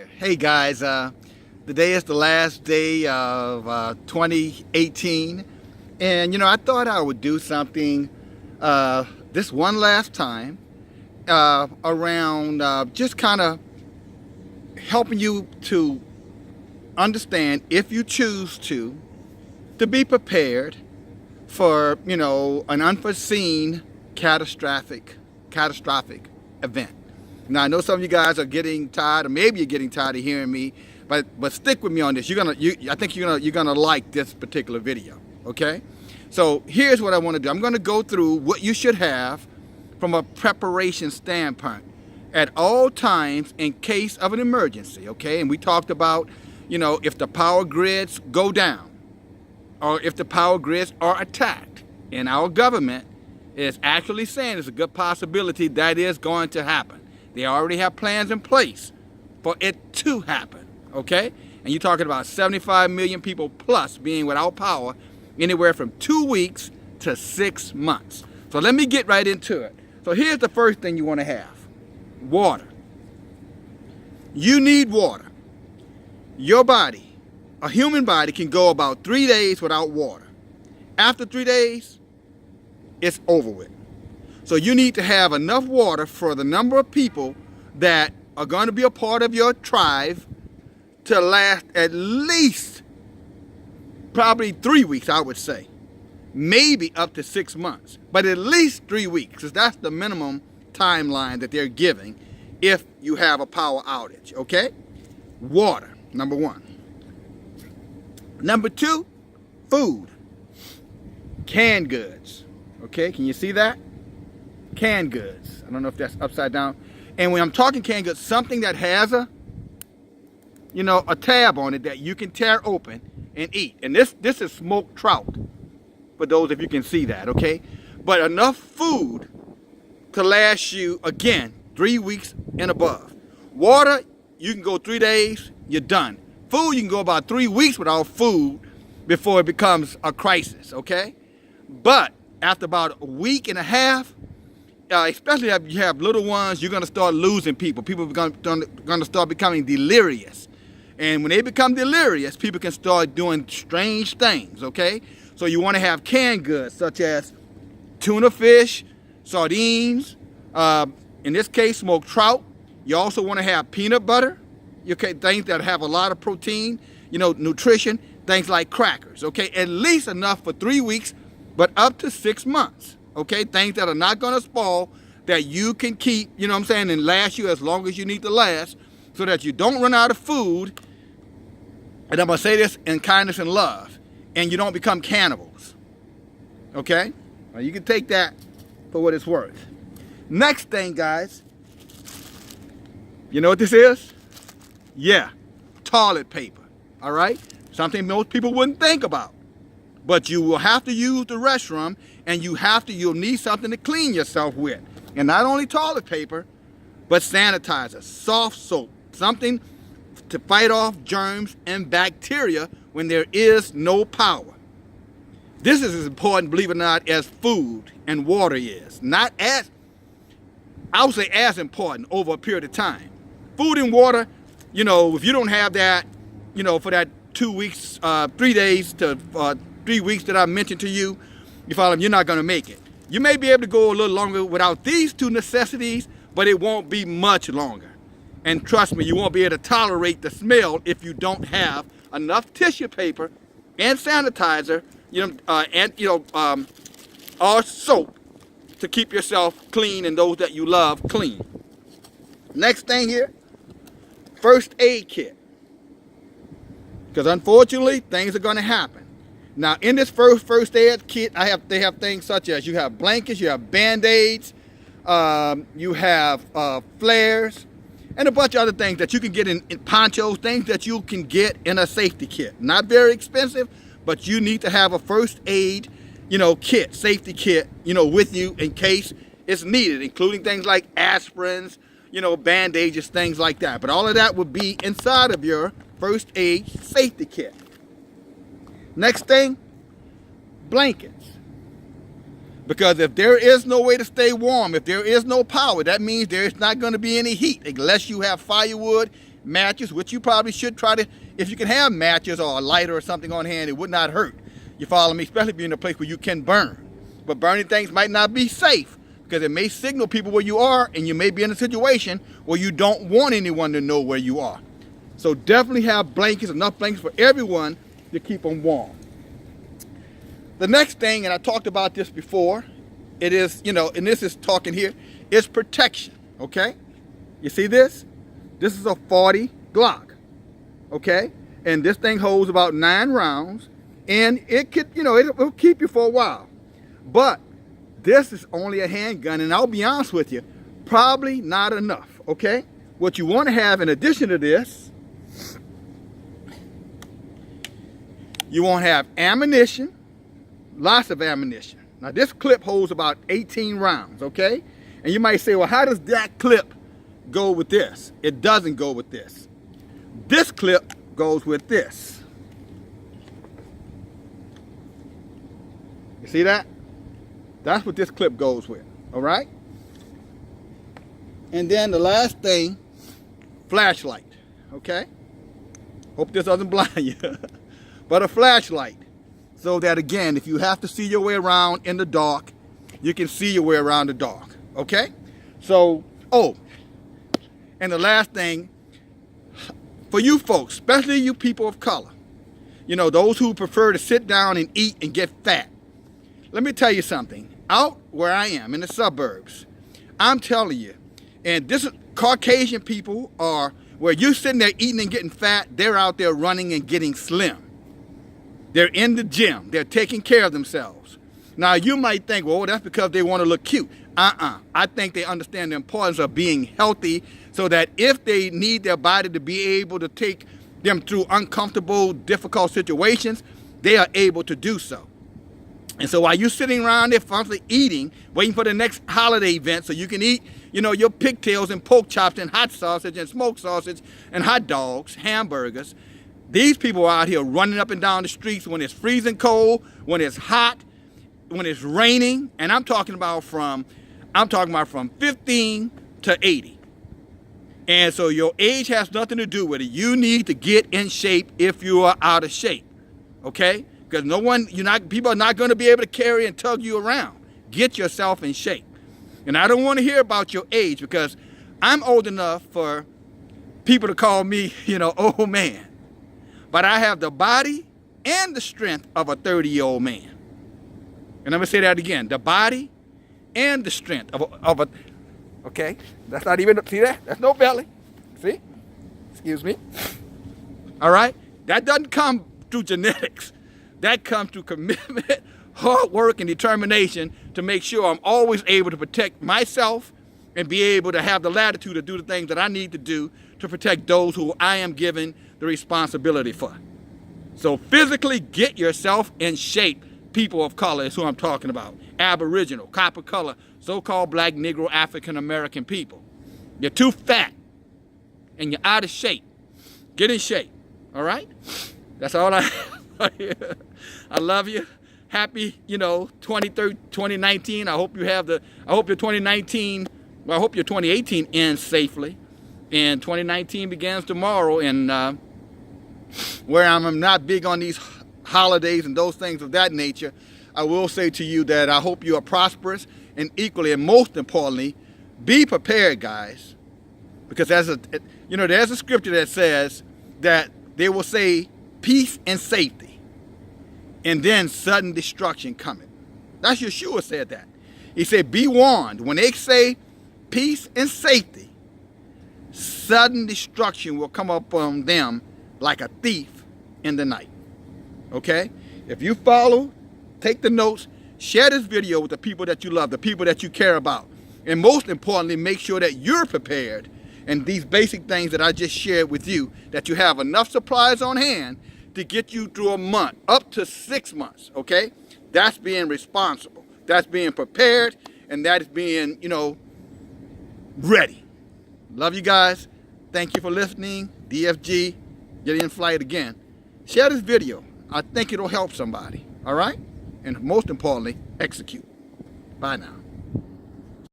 Hey guys, today is the last day of 2018, and I thought I would do something this one last time around just kind of helping you to understand, if you choose to be prepared for an unforeseen catastrophic event. Now I know some of you guys are getting tired, or maybe you're getting tired of hearing me, but stick with me on this. I think you're gonna like this particular video. Okay, so here's what I want to do. I'm going to go through what you should have from a preparation standpoint at all times in case of an emergency. Okay, and we talked about if the power grids go down, or if the power grids are attacked, and our government is actually saying it's a good possibility that is going to happen. They already have plans in place for it to happen, okay? And you're talking about 75 million people plus being without power anywhere from 2 weeks to 6 months. So let me get right into it. So here's the first thing you want to have: water. You need water. Your body, a human body, can go about 3 days without water. After 3 days, it's over with. So you need to have enough water for the number of people that are going to be a part of your tribe to last at least probably 3 weeks, I would say. Maybe up to 6 months, but at least 3 weeks, because that's the minimum timeline that they're giving if you have a power outage, okay? Water, number one. Number two, food. Canned goods, okay? Can you see that? Canned goods. I don't know if that's upside down. And when I'm talking canned goods, something that has a tab on it that you can tear open and eat. And this is smoked trout, for those of you can see that, okay? But enough food to last you, again, 3 weeks and above. Water, you can go 3 days, you're done. Food, you can go about 3 weeks without food before it becomes a crisis, okay? But after about a week and a half, especially if you have little ones, you're going to start losing people. People are going to start becoming delirious. And when they become delirious, people can start doing strange things, okay? So you want to have canned goods such as tuna fish, sardines, in this case, smoked trout. You also want to have peanut butter, okay, things that have a lot of protein, nutrition, things like crackers, okay? At least enough for 3 weeks, but up to 6 months. Okay, things that are not going to spoil, that you can keep, and last you as long as you need to last, so that you don't run out of food. And I'm going to say this in kindness and love, and you don't become cannibals. Okay? Now you can take that for what it's worth. Next thing, guys, you know what this is? Yeah, toilet paper. All right? Something most people wouldn't think about. But you will have to use the restroom, and you'll need something to clean yourself with. And not only toilet paper, but sanitizer, soft soap, something to fight off germs and bacteria when there is no power. This is as important, believe it or not, as food and water is. Not as, I would say as important over a period of time. Food and water, if you don't have that, for that 2 weeks, 3 days to 3 weeks that I mentioned to you, you follow me, you're not going to make it. You may be able to go a little longer without these two necessities, but it won't be much longer. And trust me, you won't be able to tolerate the smell if you don't have enough tissue paper and sanitizer, or soap to keep yourself clean and those that you love clean. Next thing here, first aid kit. Because unfortunately, things are going to happen. Now, in this first aid kit, they have things such as you have blankets, you have Band-Aids, you have flares, and a bunch of other things that you can get in ponchos, things that you can get in a safety kit. Not very expensive, but you need to have a first aid, kit, safety kit, with you in case it's needed, including things like aspirins, bandages, things like that. But all of that would be inside of your first aid safety kit. Next thing, blankets. Because if there is no way to stay warm, if there is no power, that means there is not going to be any heat unless you have firewood matches, which you probably should try to, if you can have matches or a lighter or something on hand, it would not hurt. You follow me? Especially if you're in a place where you can burn. But burning things might not be safe because it may signal people where you are, and you may be in a situation where you don't want anyone to know where you are. So definitely have blankets, enough blankets for everyone to keep them warm. The next thing, and I talked about this before, it is, and this is talking here, is protection, okay? You see this? This is a 40 Glock, okay? And this thing holds about 9 rounds, and it could, it'll keep you for a while. But this is only a handgun, and I'll be honest with you, probably not enough, okay? What you want to have in addition to this, you want to have ammunition, lots of ammunition. Now this clip holds about 18 rounds, okay? And you might say, well, how does that clip go with this? It doesn't go with this. This clip goes with this. You see that? That's what this clip goes with, all right? And then the last thing, flashlight, okay? Hope this doesn't blind you. But a flashlight, so that again, if you have to see your way around in the dark, you can see your way around the dark, okay? So, and the last thing, for you folks, especially you people of color, those who prefer to sit down and eat and get fat, let me tell you something. Out where I am in the suburbs, I'm telling you, and this is Caucasian people are, where you're sitting there eating and getting fat, they're out there running and getting slim. They're in the gym. They're taking care of themselves. Now, you might think, well, that's because they want to look cute. I think they understand the importance of being healthy so that if they need their body to be able to take them through uncomfortable, difficult situations, they are able to do so. And so while you're sitting around there functionally eating, waiting for the next holiday event so you can eat, your pigtails and pork chops and hot sausage and smoked sausage and hot dogs, hamburgers, these people are out here running up and down the streets when it's freezing cold, when it's hot, when it's raining, and I'm talking about from 15 to 80. And so your age has nothing to do with it. You need to get in shape if you are out of shape, okay? Because people are not going to be able to carry and tug you around. Get yourself in shape. And I don't want to hear about your age because I'm old enough for people to call me, old man. But I have the body and the strength of a 30-year-old man. And I'm going to say that again. The body and the strength of a okay? That's not even, see that? That's no belly. See? Excuse me. All right? That doesn't come through genetics. That comes through commitment, hard work, and determination to make sure I'm always able to protect myself and be able to have the latitude to do the things that I need to do to protect those who I am given the responsibility for. So physically get yourself in shape. People of color is who I'm talking about. Aboriginal, copper color, so-called black, Negro, African American people. You're too fat and you're out of shape. Get in shape, all right? That's all I have. I love you. Happy, 2019. I hope your 2019, well, I hope your 2018 ends safely. And 2019 begins tomorrow. And where I'm not big on these holidays and those things of that nature, I will say to you that I hope you are prosperous, and equally and most importantly, be prepared, guys. Because there's a scripture that says that they will say peace and safety, and then sudden destruction coming. That's Yeshua said that. He said, be warned, when they say peace and safety, sudden destruction will come upon them like a thief in the night. Okay? If you follow, take the notes, share this video with the people that you love, the people that you care about. And most importantly, make sure that you're prepared. And these basic things that I just shared with you, that you have enough supplies on hand to get you through a month, up to 6 months, okay? That's being responsible. That's being prepared, and that is being, ready. Love you guys. Thank you for listening. DFG, get in flight again. Share this video. I think it'll help somebody, all right? And most importantly, execute. Bye now.